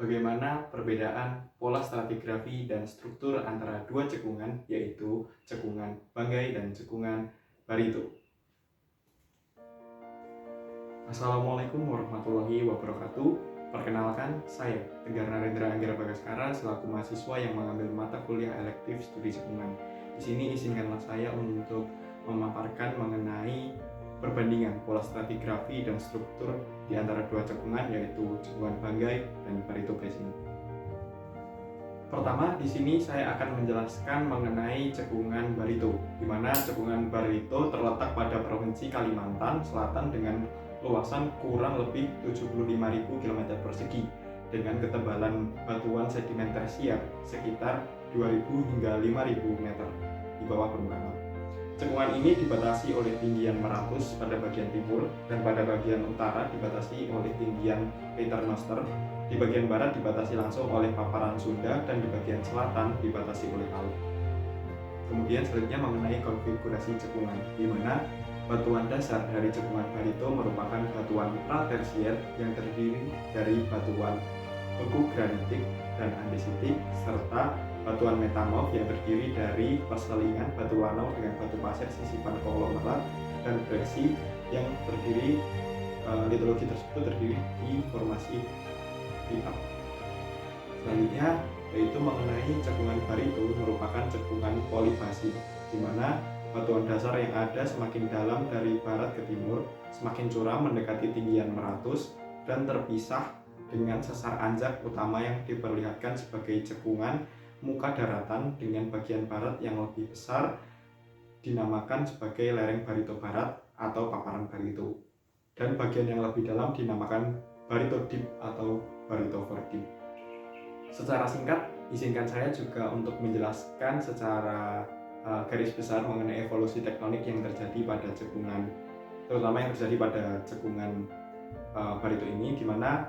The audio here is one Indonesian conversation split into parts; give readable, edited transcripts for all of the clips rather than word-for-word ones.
bagaimana perbedaan pola stratigrafi dan struktur antara dua cekungan, yaitu cekungan Banggai dan cekungan Barito. Assalamualaikum warahmatullahi wabarakatuh. Perkenalkan, saya Tegar Narendra Anggira Bagaskara selaku mahasiswa yang mengambil mata kuliah elektif studi cekungan. Di sini izinkanlah saya untuk memaparkan mengenai perbandingan pola stratigrafi dan struktur di antara dua cekungan, yaitu cekungan Banggai dan Barito Basin. Pertama, di sini saya akan menjelaskan mengenai cekungan Barito, di mana cekungan Barito terletak pada Provinsi Kalimantan Selatan dengan luasan kurang lebih 75.000 km persegi dengan ketebalan batuan sedimen tersier sekitar 2.000 hingga 5.000 meter di bawah permukaan laut. Cekungan ini dibatasi oleh tinggian Meratus pada bagian timur dan pada bagian utara dibatasi oleh tinggian Paternoster. Di bagian barat dibatasi langsung oleh paparan Sunda dan di bagian selatan dibatasi oleh laut. Kemudian selanjutnya mengenai konfigurasi cekungan, di mana batuan dasar dari cekungan Barito merupakan batuan pratersier yang terdiri dari batuan beku granitik dan andesitik serta batuan metamorf yang terdiri dari perselingan batu lanau dengan batu pasir sisipan konglomerat dan breksi yang terdiri litologi tersebut terdiri di formasi hitam. Selanjutnya yaitu mengenai cekungan Barito merupakan cekungan polifasit, di mana batuan dasar yang ada semakin dalam dari barat ke timur, semakin curam mendekati tinggian Meratus dan terpisah dengan sesar anjak utama yang diperlihatkan sebagai cekungan muka daratan dengan bagian barat yang lebih besar dinamakan sebagai lereng Barito Barat atau paparan Barito, dan bagian yang lebih dalam dinamakan Barito Deep atau Barito Deep. Secara singkat, izinkan saya juga untuk menjelaskan secara garis besar mengenai evolusi tektonik yang terjadi pada cekungan, terutama yang terjadi pada cekungan Barito ini, di mana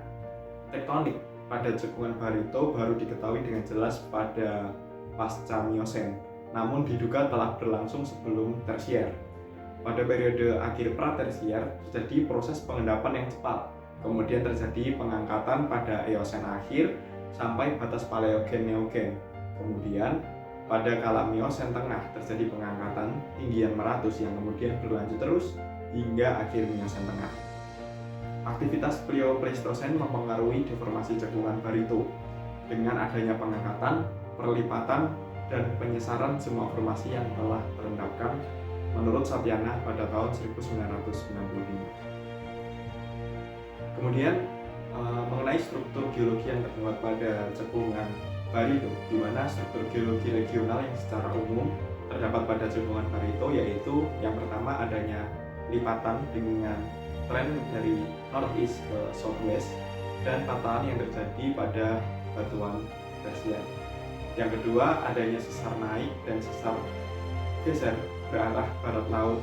tektonik pada cekungan Barito baru diketahui dengan jelas pada pasca Miosen, namun diduga telah berlangsung sebelum tersier. Pada periode akhir pratersier terjadi proses pengendapan yang cepat, kemudian terjadi pengangkatan pada Eosen akhir sampai batas Paleogen Neogen. Kemudian pada kala Miosen tengah terjadi pengangkatan tinggian Meratus yang kemudian berlanjut terus hingga akhir Miosen tengah. Aktivitas Pleistocene mempengaruhi deformasi cekungan Barito dengan adanya pengangkatan, perlipatan, dan penyesaran semua formasi yang telah terendapkan menurut Satyana pada tahun 1995. Kemudian mengenai struktur geologi yang terdapat pada cekungan Barito, di mana struktur geologi regional yang secara umum terdapat pada cekungan Barito yaitu yang pertama adanya lipatan dengan tren dari northeast ke southwest dan patahan yang terjadi pada batuan tersier. Yang kedua adanya sesar naik dan sesar geser ke arah barat laut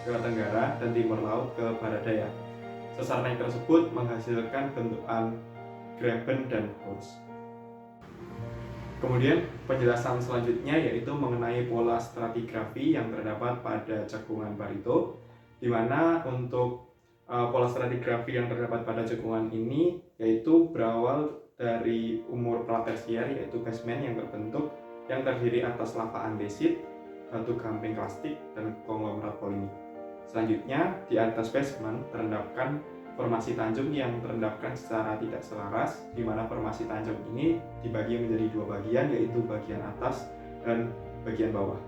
ke tenggara dan timur laut ke barat daya. Sesar naik tersebut menghasilkan bentukan graben dan horst. Kemudian penjelasan selanjutnya yaitu mengenai pola stratigrafi yang terdapat pada cekungan Barito, di mana untuk pola stratigrafi yang terdapat pada cekungan ini yaitu berawal dari umur pratersier, yaitu basement yang terbentuk yang terdiri atas lava andesit, batu gamping klastik, dan konglomerat polinik. Selanjutnya di atas basement terendapkan formasi tanjung yang terendapkan secara tidak selaras, di mana formasi tanjung ini dibagi menjadi dua bagian, yaitu bagian atas dan bagian bawah.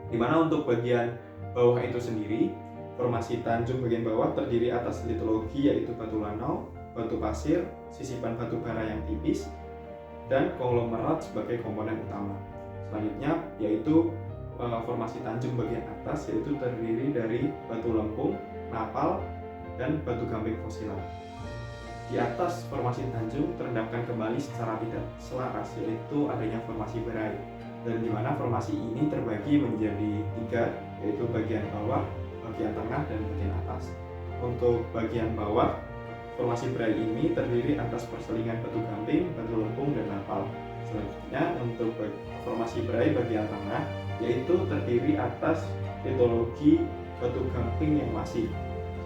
Di mana untuk bagian bawah itu sendiri, formasi tanjung bagian bawah terdiri atas litologi yaitu batu lanau, batu pasir, sisipan batu bara yang tipis, dan konglomerat sebagai komponen utama. Selanjutnya yaitu formasi tanjung bagian atas yaitu terdiri dari batu lempung, napal, dan batu gamping fosilan. Di atas formasi tanjung terendapkan kembali secara tidak selaras yaitu adanya formasi berai, dan di mana formasi ini terbagi menjadi tiga, yaitu bagian bawah, bagian tengah, dan bagian atas. Untuk bagian bawah, formasi berai ini terdiri atas perselingan batu gamping, batu lempung, dan napal. Selanjutnya untuk formasi berai bagian tengah yaitu terdiri atas litologi batu gamping yang masif.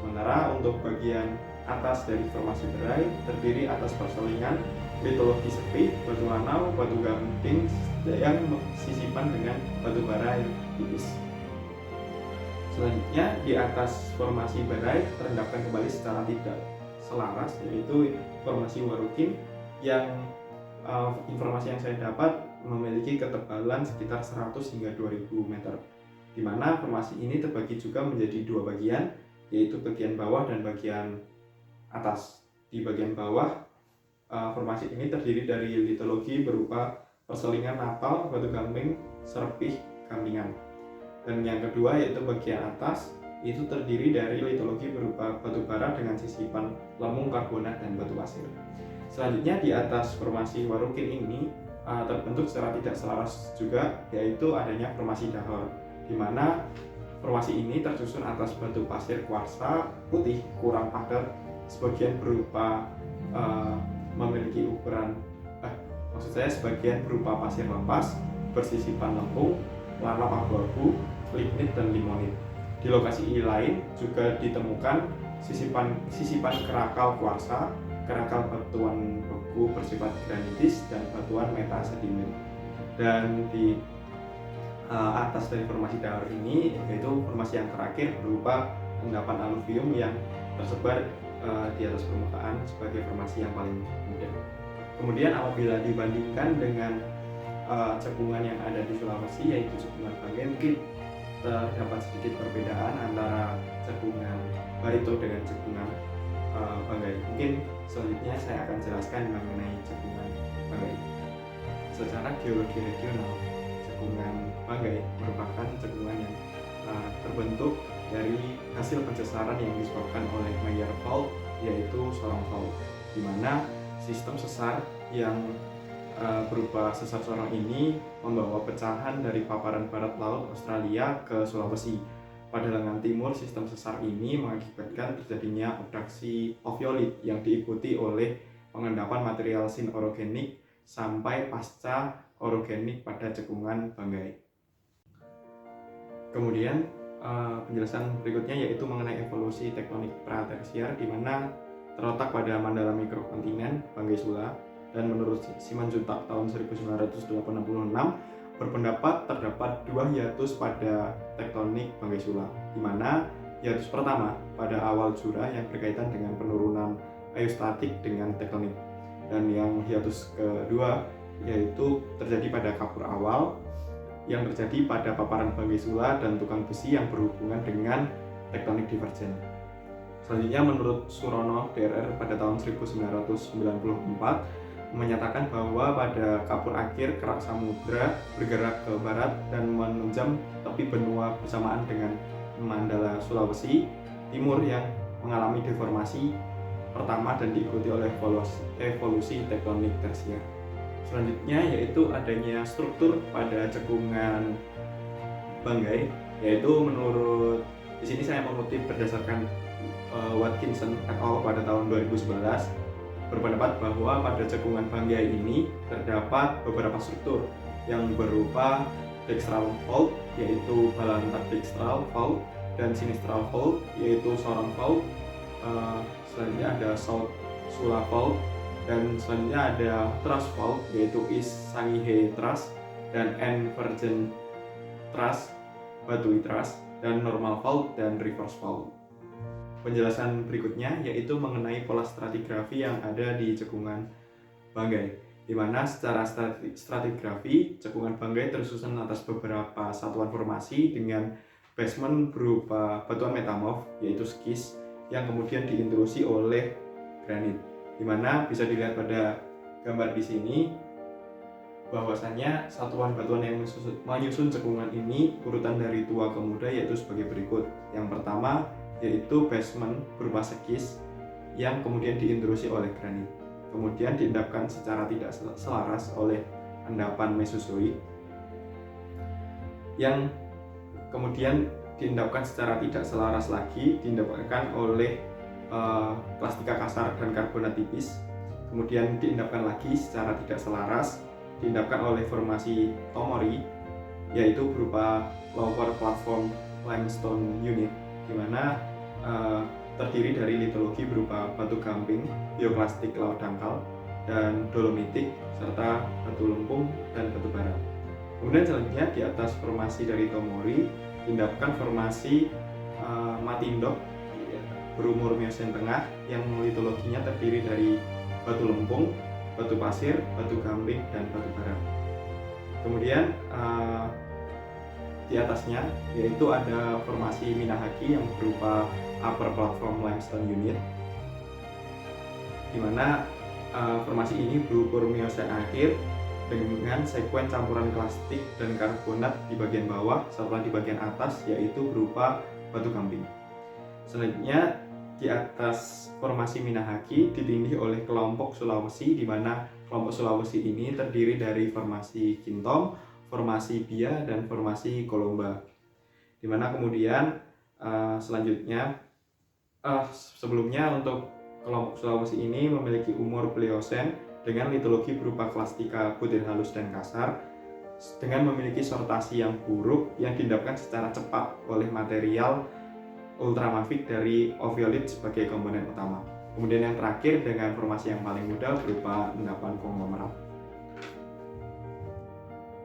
Sementara untuk bagian atas dari formasi berai terdiri atas perselingan litologi sepi, batu lanau, batu gamping yang sisipan dengan batu bara yang tipis. Selanjutnya di atas formasi berai terendapkan kembali secara tidak selaras, yaitu formasi warukin yang informasi yang saya dapat memiliki ketebalan sekitar 100 hingga 2000 meter, di mana formasi ini terbagi juga menjadi dua bagian, yaitu bagian bawah dan bagian atas. Di bagian bawah formasi ini terdiri dari litologi berupa perselingan napal, batu gamping, serpih, gampingan. Dan yang kedua yaitu bagian atas itu terdiri dari litologi berupa batu bara dengan sisipan lemung, karbonat, dan batu pasir. Selanjutnya di atas formasi warukin ini terbentuk secara tidak selaras juga, yaitu adanya formasi dahor, di mana formasi ini tersusun atas batu pasir kuarsa putih kurang padat, sebagian berupa memiliki ukuran sebagian berupa pasir lepas bersisipan lempung, lava abu-abu, lignit, dan limonit. Di lokasi lain juga ditemukan sisipan kerakal kuarsa, kerakal batuan beku bersifat granitis, dan batuan metasedimen. Dan di atas dari formasi dahor ini yaitu formasi yang terakhir berupa endapan aluvium yang tersebar di atas permukaan sebagai formasi yang paling muda. Kemudian apabila dibandingkan dengan cekungan yang ada di Sulawesi yaitu cekungan Banggai, mungkin terdapat sedikit perbedaan antara cekungan Barito dengan cekungan Banggai. Mungkin selanjutnya saya akan jelaskan mengenai cekungan Banggai. Secara geologi regional, cekungan Banggai merupakan cekungan yang terbentuk dari hasil pencesaran yang disebabkan oleh Mayer Fault, yaitu Sorong Fault, di mana sistem sesar yang berupa sesar Sorong ini membawa pecahan dari paparan barat laut Australia ke Sulawesi. Pada lengan timur, sistem sesar ini mengakibatkan terjadinya abduksi oviolit yang diikuti oleh pengendapan material sin orogenik sampai pasca orogenik pada cekungan Banggai. Kemudian penjelasan berikutnya yaitu mengenai evolusi tektonik pratersier, di mana terletak pada Mandala mikrokontinen Banggai Sula, dan menurut Simanjuntak tahun 1986 berpendapat terdapat dua hiatus pada tektonik Banggai Sula, di mana hiatus pertama pada awal Jura yang berkaitan dengan penurunan aeostatik dengan tektonik, dan yang hiatus kedua yaitu terjadi pada kapur awal yang terjadi pada paparan Banggai Sula dan tukang besi yang berhubungan dengan tektonik divergen. Selanjutnya menurut Surono DRR pada tahun 1994 menyatakan bahwa pada kapur akhir kerak samudra bergerak ke barat dan menunjam tepi benua bersamaan dengan Mandala Sulawesi Timur yang mengalami deformasi pertama dan diikuti oleh evolusi tektonik tersier. Selanjutnya yaitu adanya struktur pada cekungan Banggai, yaitu menurut di sini saya mengutip berdasarkan Watkinson et al. Pada tahun 2011 berpendapat bahwa pada cekungan Banggai ini terdapat beberapa struktur yang berupa dextral fault yaitu Balantar dextral fault dan sinistral fault yaitu Sorong fault. Selanjutnya ada South Sula fault, dan selanjutnya ada Truss fault yaitu East Sangihe Truss dan N Virgin Truss, Batui Truss, dan Normal fault dan Reverse fault. Penjelasan berikutnya yaitu mengenai pola stratigrafi yang ada di cekungan Banggai, di mana secara stratigrafi cekungan Banggai tersusun atas beberapa satuan formasi dengan basement berupa batuan metamorf yaitu skis yang kemudian diintrusi oleh granit, di mana bisa dilihat pada gambar di sini bahwasanya satuan batuan yang menyusun cekungan ini urutan dari tua ke muda yaitu sebagai berikut. Yang pertama yaitu basement berupa skis yang kemudian diintrusi oleh granit, kemudian diendapkan secara tidak selaras oleh endapan Mesozoik yang kemudian diendapkan secara tidak selaras lagi diendapkan oleh plastika kasar dan karbonat tipis, kemudian diendapkan lagi secara tidak selaras diendapkan oleh formasi Tomori yaitu berupa lower platform limestone unit, di mana terdiri dari litologi berupa batu gamping, bioklastik laut dangkal, dan dolomitik, serta batu lempung dan batu bara. Kemudian selanjutnya di atas formasi dari Tomori diendapkan formasi Matindok berumur Miocene tengah yang litologinya terdiri dari batu lempung, batu pasir, batu gamping, dan batu bara. Kemudian di atasnya yaitu ada formasi Minahaki yang berupa upper platform limestone unit, di mana formasi ini berukur Miocene akhir dengan sekuen campuran klastik dan karbonat di bagian bawah serta di bagian atas yaitu berupa batu gamping. Selanjutnya di atas formasi Minahaki ditindih oleh kelompok Sulawesi, di mana kelompok Sulawesi ini terdiri dari formasi Kintom, formasi Bia, dan formasi Kolomba. Di mana kemudian sebelumnya untuk kelompok Sulawesi ini memiliki umur Pliocene dengan litologi berupa klastika butir halus dan kasar, dengan memiliki sortasi yang buruk yang diendapkan secara cepat oleh material ultramafik dari oviolit sebagai komponen utama. Kemudian yang terakhir dengan formasi yang paling muda berupa endapan konglomerat.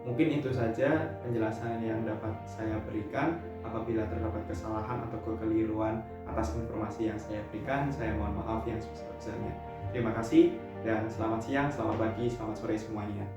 Mungkin itu saja penjelasan yang dapat saya berikan. Apabila terdapat kesalahan atau kekeliruan atas informasi yang saya berikan, saya mohon maaf yang sebesar-besarnya. Terima kasih dan selamat siang, selamat pagi, selamat sore semuanya.